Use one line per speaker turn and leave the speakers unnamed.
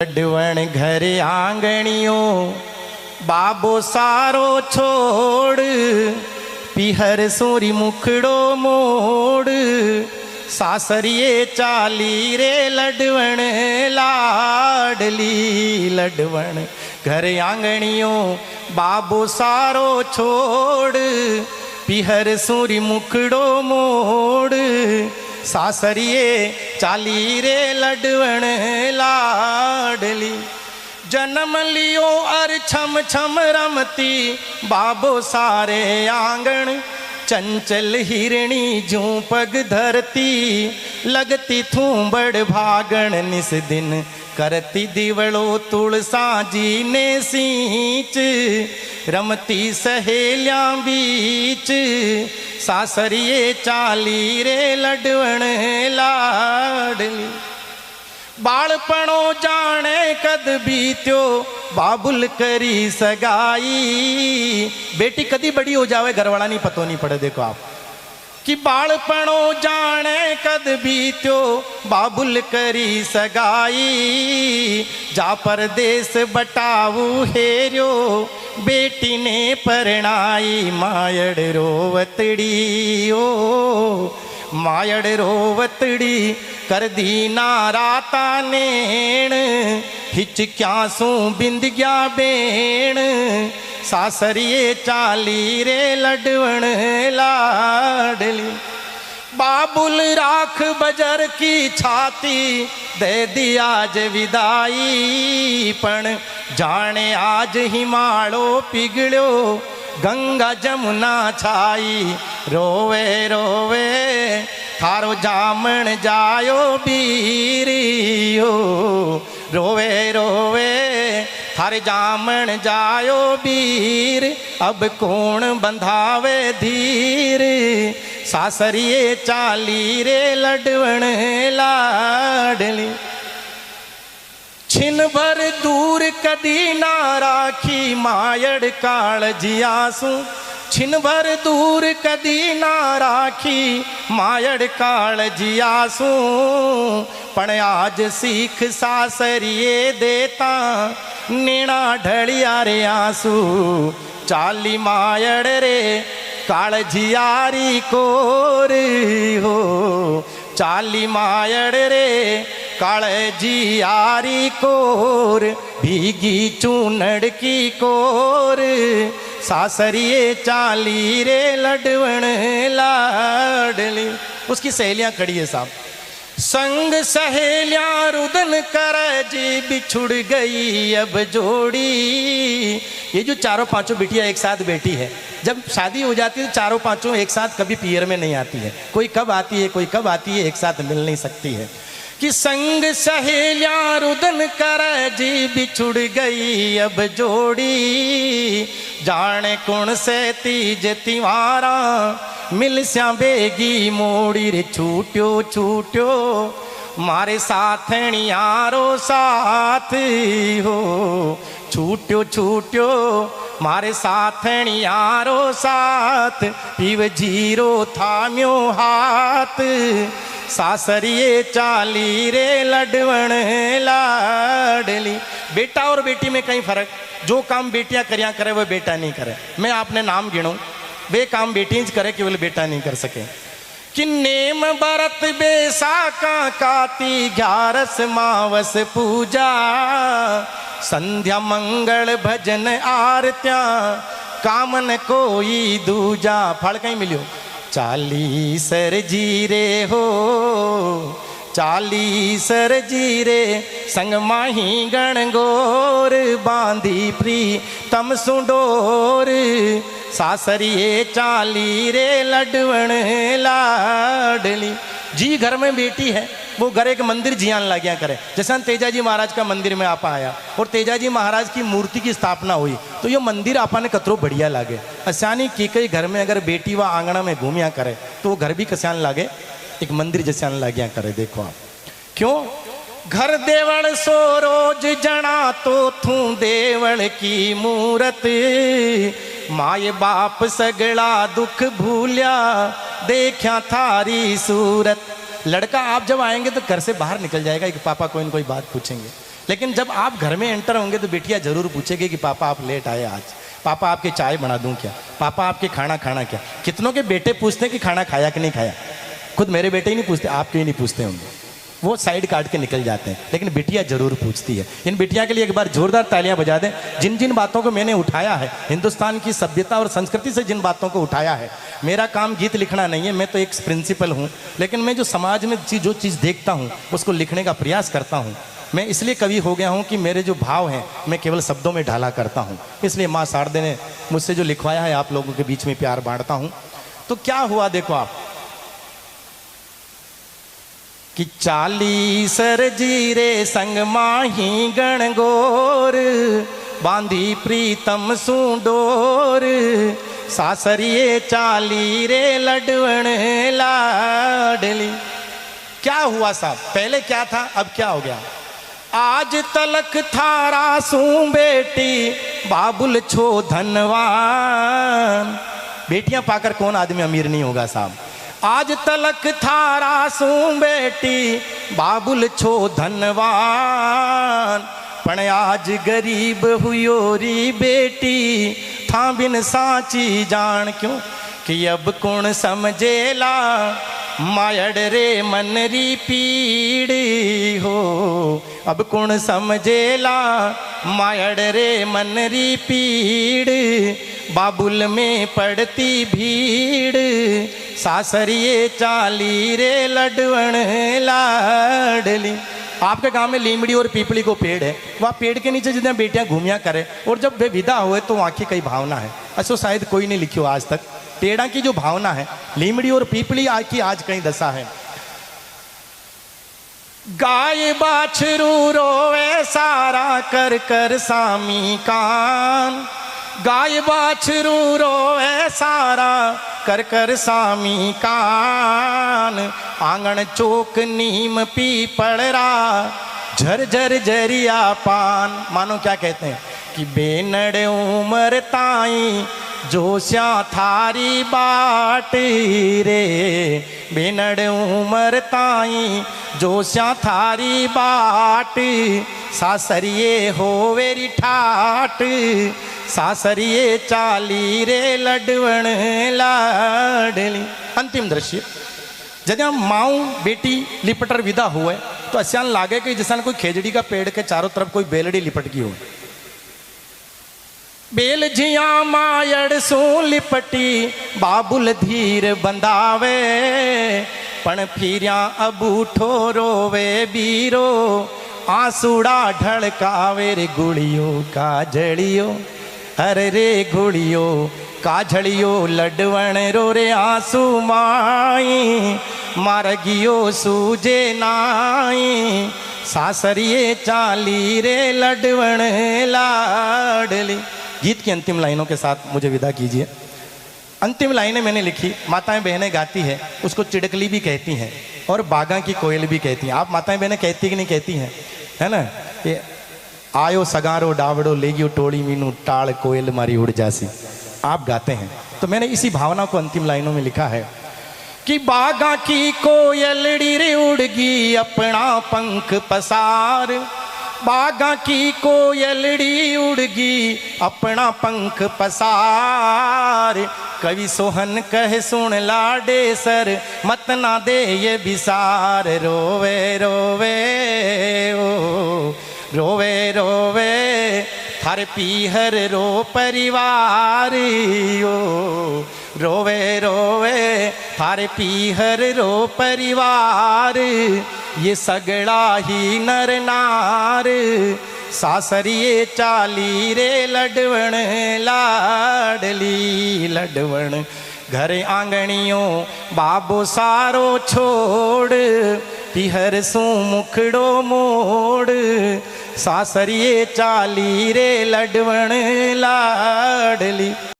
लडवण घर आंगणियों बाबो सारो छोड़, पिहर सोरी मुखड़ो मोड़, सासरिये चाली रे लडवण लाडली। लडवण घर आंगणियों बाबो सारो छोड़, पिहर सोरी मुखड़ो मोड़, सासरिये चाली रे लडवण लाडली। जन्म लियो अर छम छम रमती बाबो सारे आंगण, चंचल हिरणी जूं पग धरती, लगती थूं बड़ भागण निस दिन, करती दिवड़ो तुलसा जी ने सींच, रमती सहेलियां बीच, सासरिये चाली रे लडवण लाडली। बालपणो जाने कद बीत्यो बाबुल करी सगाई, बेटी कदी बड़ी हो जावे घरवाला नहीं पतो नहीं पड़े। देखो आप कि बालपणो जाने कद बीत्यो बाबुल करी सगाई, जा परदेस बटाऊ हेरियो बेटी ने परणाई। मायड़ रोवतड़ी ओ मायड़ रोवतड़ी, कर दी नाराता नेण, हिचक्यासू बिंद गया बेण, सासरिये चाली रे लडवण लाडली। बाबुल राख बजर की छाती, दे दी आज विदाई, पण जाने आज हिमालो पिघलो गंगा जमुना छाई। रोवे रोवे थारो जामण जायो बीरियो, रोवे रोवे थारे जामण जायो बीर, अब कौन बंधावे धीर, सासरिये चाली रे लडवण लाडली। छिन भर दूर कदी ना राखी मायड़ कालजी आंसू, छिन भर दूर कदी ना राखी मायड़ कालजी आंसू, पण आज सीख सासरिये देता नीणा ढलिया रे आंसू। चाली मायड़ रे कालजियारी कोर हो, चाली मायड़ रे कालजियारी कोर, भीगी चूनड़ की कोर, सासरिये चाली रे लडवण लाडली। उसकी सहेलियां खड़ी है साहब, संग सहेलियां रुदन कर जी बिछुड़ गई अब जोड़ी। ये जो चारों पांचों बिटियां एक साथ बैठी है, जब शादी हो जाती है तो चारों पांचों एक साथ कभी पियर में नहीं आती है, कोई कब आती है कोई कब आती है, एक साथ मिल नहीं सकती है। कि संग सहेलियां रुदन कर जी बिछुड़ गई अब जोड़ी, जाने कौन से तीज तिवारा मिल स्या बेगी मोड़ी रे। छूट्यो छूट्यो मारे साथणियारो साथ हो, छूट्यो छूट्यो मारे साथणियारो साथ, पीव जीरो थाम्यो हाथ, सासरिये चाली रे लडवण लाडली। बेटा और बेटी में कहीं फर्क, जो काम बेटियां करिया करे वो बेटा नहीं करे। मैं आपने नाम गिनूं, वे काम बेटी करे केवल बेटा नहीं कर सके। कि नेम बरत बेसाका काती, 11 मावस पूजा, संध्या मंगल भजन आरत्या, कामन कोई दूजा। फल कहीं मिलियो चाली सर जीरे हो, चाली सर जीरे, संग माही गणगोर, बांधी प्री तम सुडोर, सासरिये चाली रे लडवण लाडली। जी घर में बेटी है वो घर एक मंदिर जियान लाग्या करे। जैसा तेजाजी महाराज का मंदिर में आपा आया और तेजाजी महाराज की मूर्ति की स्थापना हुई, तो ये मंदिर आपा ने कतरो बढ़िया लागे। असानी की कई घर में अगर बेटी व आंगना में घूमिया करे तो वो घर भी कस्यान लागे, एक मंदिर जैसान लाग्या करे। देखो आप क्यों घर देवल सो रोज जना तो थू देवल की मूरत, माए बाप सगड़ा दुख भूलिया देखा थारी सूरत। लड़का आप जब आएंगे तो घर से बाहर निकल जाएगा कि पापा कोई न कोई बात पूछेंगे। लेकिन जब आप घर में एंटर होंगे तो बेटियां जरूर पूछेगी कि पापा आप लेट आए आज, पापा आपके चाय बना दूं क्या, पापा आपके खाना खाना क्या। कितनों के बेटे पूछते हैं कि खाना खाया कि नहीं खाया। खुद मेरे बेटे ही नहीं पूछते, आप क्यों नहीं पूछते होंगे, वो साइड काट के निकल जाते हैं, लेकिन बिटिया जरूर पूछती है। इन बिटिया के लिए एक बार जोरदार तालियां बजा दें। जिन जिन बातों को मैंने उठाया है, हिंदुस्तान की सभ्यता और संस्कृति से जिन बातों को उठाया है, मेरा काम गीत लिखना नहीं है, मैं तो एक प्रिंसिपल हूँ, लेकिन मैं जो समाज में जो चीज़ देखता हूँ उसको लिखने का प्रयास करता हूँ। मैं इसलिए कवि हो गया हूँ कि मेरे जो भाव हैं मैं केवल शब्दों में ढाला करता हूँ। इसलिए माँ शारदे ने मुझसे जो लिखवाया है आप लोगों के बीच में प्यार बांटता हूँ। तो क्या हुआ देखो आप कि 40 जीरे संग माही गणगोर, बांधी प्रीतम सुडोर, सासरिये 40 रे लडवण लाडली। क्या हुआ साहब, पहले क्या था अब क्या हो गया। आज तलक थारा सू बेटी बाबुल छो धनवान। बेटियां पाकर कौन आदमी अमीर नहीं होगा साहब। आज तलक थारा सू बेटी बाबुल छो धनवान, पण आज गरीब हुयोरी बेटी था बिन साची जान। क्यों कि अब कौन समझेला मायड़ रे मन री पीड़ी हो, अब कौन समझेला मायड़ रे मन री पीड़, बाबुल में पड़ती भीड़, सासरिये 40 रे लडवण लाडली। आपके गांव में लीमड़ी और पीपली को पेड़ है, वह पेड़ के नीचे जितने बेटियां घूमिया करे और जब वे विदा हुए तो वहाँ की कई भावना है, ऐसा शायद कोई नहीं लिखी हो आज तक। पेड़ा की जो भावना है, लीमड़ी और पीपली की आज कहीं दशा है। गाय बाछरू रोवे सारा कर कर सामी कान, गाय बाछरू रोवे सारा कर कर सामी कान, आंगन चौक नीम पीपड़रा झर झर झरिया पान। मानो क्या कहते हैं कि बेनड़ उमर ताई जोश्या थारी बाट रे, बेनड़ उमर ताई जोश्या थारी बाट, सासरिये होवेरी ठाट, सासरिये 40 रे लडवण लाडली। अंतिम दृश्य जब माऊ बेटी लिपटर विदा हुए तो असियान लागे कि जैसा कोई खेजड़ी का पेड़ के चारों तरफ कोई बेलड़ी लिपट गई हो। बेल जिया मायड़ सो लिपटी बाबुल धीर बंदावे, पण फिरिया अबूठो रोवे बीरो, आंसुड़ा ढड़कावे रे गुड़ियो काजड़ियो, अरे रे गुड़ियो काजड़ियो लडवण रो रे आंसू माई, मारगियो सूजे नाई, सासरिये 40 रे लडवण लाडली। गीत की अंतिम लाइनों के साथ मुझे विदा कीजिए। अंतिम लाइनें मैंने लिखी, माताएं बहनें गाती है, उसको चिड़कली भी कहती हैं और बागा की कोयल भी कहती हैं। आप माताएं बहनें कहती कि नहीं कहती हैं, है ना। ये आयो सगारो डावड़ो ले गयो टोड़ी मीनू टाड़ कोयल मारी उड़ जासी, आप गाते हैं। तो मैंने इसी भावना को अंतिम लाइनों में लिखा है कि बागा की कोयलड़ी रे उड़गी अपना पंख पसार, बागा की कोयलड़ी उड़गी अपना पंख पसार, कवि सोहन कह सुन लाडे सर मत ना दे ये बिसार, रोवे रोवे ओ रोवे रोवे थारे पीहर रो परिवार ओ, रोवे रोवे थारे पीहर रो परिवार, ये सगड़ा ही नर नार, सासरिये 40 रे लडवण लाडली लडवण, घरे आंगणियों बाबो सारो छोड़, पीहर सू मुखड़ो मोड़, सासरिये 40 रे लडवण लाडली।